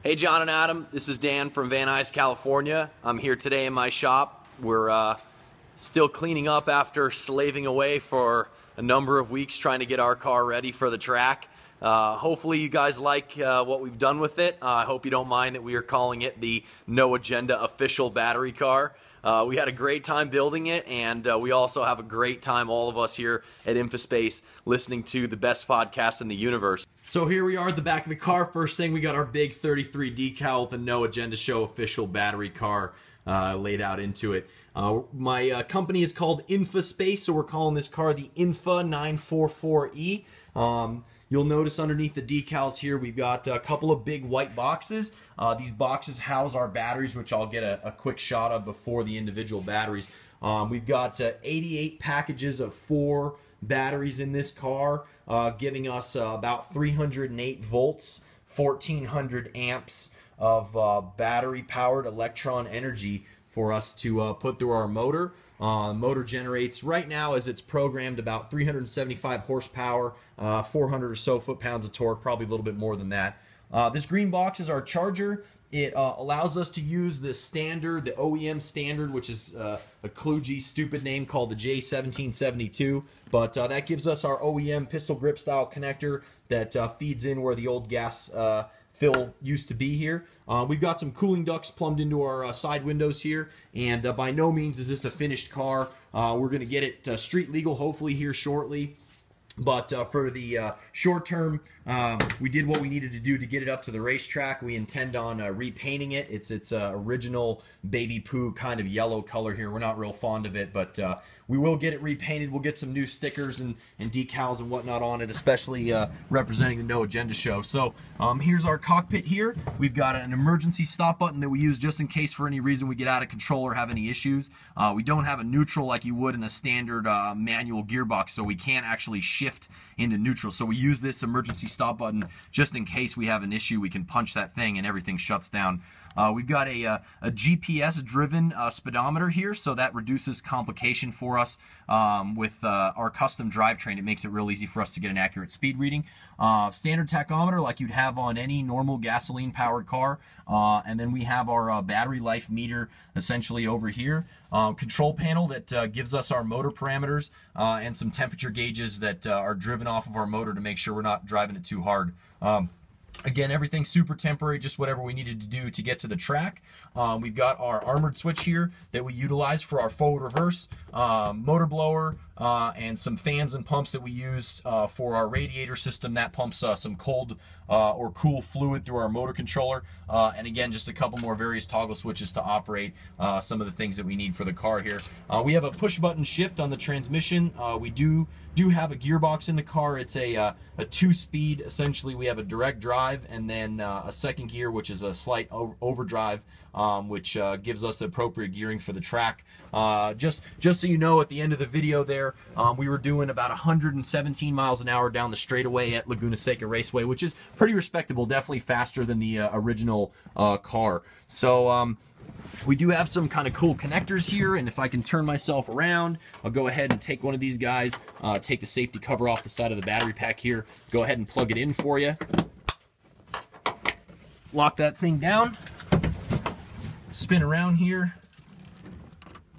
Hey John and Adam, this is Dan from Van Nuys, California. I'm here today in my shop. We're still cleaning up after slaving away for a number of weeks trying to get our car ready for the track. Hopefully you guys like what we've done with it. I hope you don't mind that we are calling it the No Agenda official battery car. We had a great time building it, and we also have a great time, all of us here at InfoSpace, listening to the best podcast in the universe. So here we are at the back of the car. First thing, we got our big 33 decal with the No Agenda Show official battery car laid out into it. My company is called InfoSpace, so we're calling this car the Infa 944E. You'll notice underneath the decals here, we've got a couple of big white boxes. These boxes house our batteries, which I'll get a quick shot of before the individual batteries. We've got 88 packages of 4 batteries in this car, giving us about 308 volts, 1400 amps of battery-powered electron energy for us to put through our motor. Motor generates right now, as it's programmed, about 375 horsepower, 400 or so foot-pounds of torque, probably a little bit more than that. This green box is our charger. It allows us to use the standard, the OEM standard, which is a kludgy, stupid name called the J1772, but that gives us our OEM pistol grip style connector that feeds in where the old gas fill used to be here. We've got some cooling ducts plumbed into our side windows here, and by no means is this a finished car. We're going to get it street legal hopefully here shortly. But for the short term, we did what we needed to do to get it up to the racetrack. We intend on repainting it. It's original baby poo kind of yellow color here. We're not real fond of it, but we will get it repainted. We'll get some new stickers and decals and whatnot on it, especially representing the No Agenda Show. So here's our cockpit here. We've got an emergency stop button that we use just in case for any reason we get out of control or have any issues. We don't have a neutral like you would in a standard manual gearbox, so we can't actually shift into neutral. So we use this emergency stop button just in case we have an issue. We can punch that thing and everything shuts down. We've got a GPS driven speedometer here, so that reduces complication for us with our custom drivetrain. It makes it real easy for us to get an accurate speed reading. Standard tachometer like you'd have on any normal gasoline powered car, and then we have our battery life meter essentially over here. Control panel that gives us our motor parameters and some temperature gauges that are driven off of our motor to make sure we're not driving it too hard. Again, everything's super temporary, just whatever we needed to do to get to the track. We've got our armored switch here that we utilize for our forward reverse, motor blower, and some fans and pumps that we use for our radiator system. That pumps some cold or cool fluid through our motor controller. And again, just a couple more various toggle switches to operate some of the things that we need for the car here. We have a push button shift on the transmission. We do have a gearbox in the car. It's a 2-speed. Essentially, we have a direct drive and then a second gear, which is a slight overdrive, which gives us the appropriate gearing for the track. Just so you know, at the end of the video there, we were doing about 117 miles an hour down the straightaway at Laguna Seca Raceway, which is pretty respectable, definitely faster than the original car. So we do have some kind of cool connectors here, and if I can turn myself around, I'll go ahead and take one of these guys, take the safety cover off the side of the battery pack here, go ahead and plug it in for you. Lock that thing down, spin around here,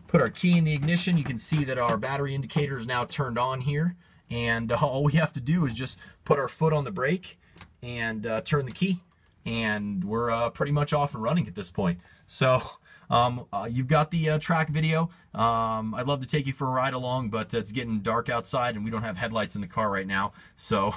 put our key in the ignition. You can see that our battery indicator is now turned on here, and all we have to do is just put our foot on the brake and turn the key, and we're pretty much off and running at this point. So you've got the track video. I'd love to take you for a ride along, but it's getting dark outside and we don't have headlights in the car right now, so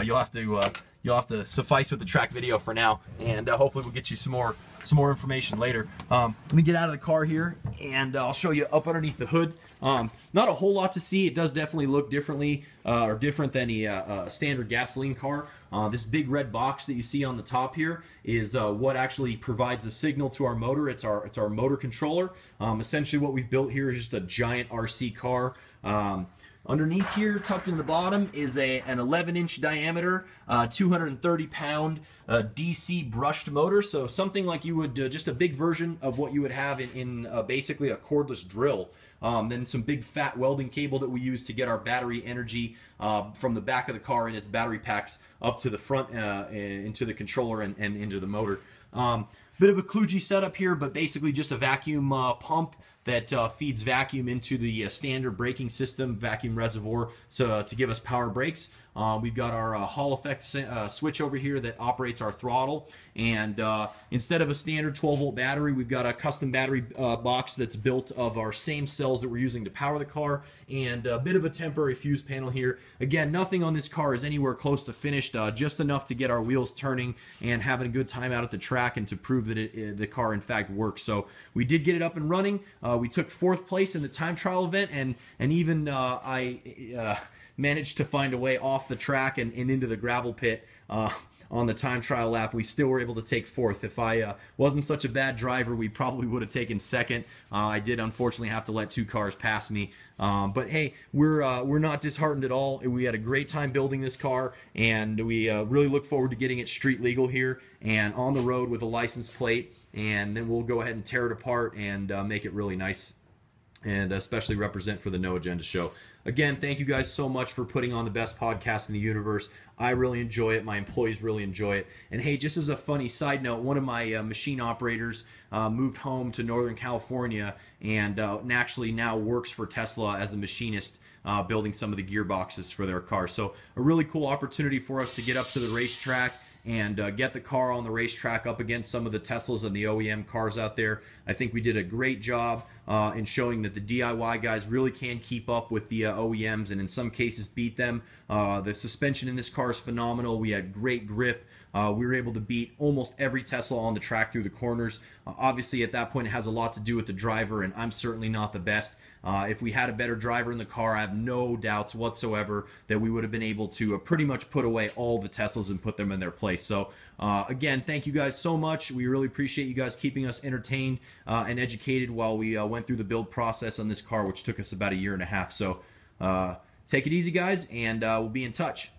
you'll have to suffice with the track video for now, and hopefully we'll get you some more information later. Let me get out of the car here and I'll show you up underneath the hood. Not a whole lot to see. It does definitely look differently or different than a standard gasoline car. This big red box that you see on the top here is what actually provides a signal to our motor. It's our motor controller. Essentially what we've built here is just a giant RC car. Underneath here, tucked in the bottom, is an 11-inch diameter, 230-pound DC brushed motor. So something like you would, just a big version of what you would have in basically a cordless drill. Then some big fat welding cable that we use to get our battery energy from the back of the car and its battery packs up to the front into the controller and into the motor. Bit of a kludgy setup here, but basically just a vacuum pump that feeds vacuum into the standard braking system, vacuum reservoir, so to give us power brakes. We've got our Hall effect switch over here that operates our throttle, and instead of a standard 12-volt battery, we've got a custom battery box that's built of our same cells that we're using to power the car, and a bit of a temporary fuse panel here. Again, nothing on this car is anywhere close to finished, just enough to get our wheels turning and having a good time out at the track and to prove that the car in fact works. So we did get it up and running. We took 4th place in the time trial event, and even I managed to find a way off the track and into the gravel pit on the time trial lap. We still were able to take 4th. If I wasn't such a bad driver, we probably would have taken 2nd. I did unfortunately have to let 2 cars pass me. But hey, we're not disheartened at all. We had a great time building this car, and we really look forward to getting it street legal here and on the road with a license plate. And then we'll go ahead and tear it apart and make it really nice, and especially represent for the No Agenda show. Again, thank you guys so much for putting on the best podcast in the universe. I really enjoy it. My employees really enjoy it. And hey, just as a funny side note, one of my machine operators moved home to Northern California and actually now works for Tesla as a machinist, building some of the gearboxes for their cars. So a really cool opportunity for us to get up to the racetrack and get the car on the racetrack up against some of the Teslas and the OEM cars out there. I think we did a great job in showing that the DIY guys really can keep up with the OEMs, and in some cases beat them. The suspension in this car is phenomenal. We had great grip. We were able to beat almost every Tesla on the track through the corners. Obviously, at that point, it has a lot to do with the driver, and I'm certainly not the best. If we had a better driver in the car, I have no doubts whatsoever that we would have been able to pretty much put away all the Teslas and put them in their place. So again, thank you guys so much. We really appreciate you guys keeping us entertained and educated while we went through the build process on this car, which took us about 1.5 years. So take it easy, guys, and we'll be in touch.